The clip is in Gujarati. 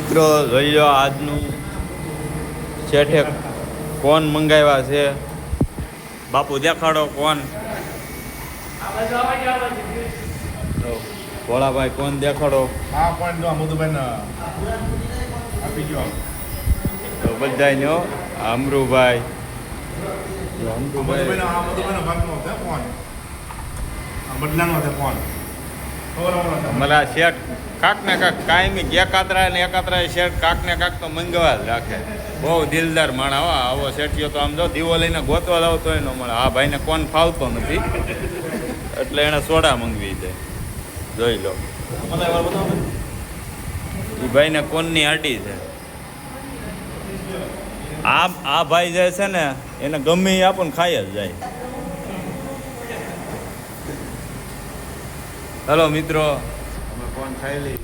મિત્રો જોઈ લો આજનું શેઠે કોણ મંગાવ્યા છે. બાપુ દેખાડો કોણ. ભોળાભાઈ કોણ દેખાડો. હા પણ જો મધુભાઈ આપી ગયો તો બધાનો અમરુભાઈ મધુભાઈ આ મધુભાઈનો ભાગનો છે ફોન બદલાનો છે ફોન અમારા શેઠ કાક ને કાક કાયમી એકાત્રા ને એકાત્રા શેઠ કાક ને કાક તો મંગવા જ રાખે. બહુ દિલદાર માણા હો. આવો શેઠિયો તો આમ જો દીવો લઈને ગોતવા લાવતો હોય ન મળે. આ ભાઈને કોણ ફાવતો નથી એટલે એને સોડા મંગવી છે. જોઈ લો એ ભાઈને કોણની આટી છે. આ ભાઈ જે છે ને એને ગમે એ આપણને ખાઈ જ જાય. હલો મિત્રો અમે કોણ ખાઈ લઈ.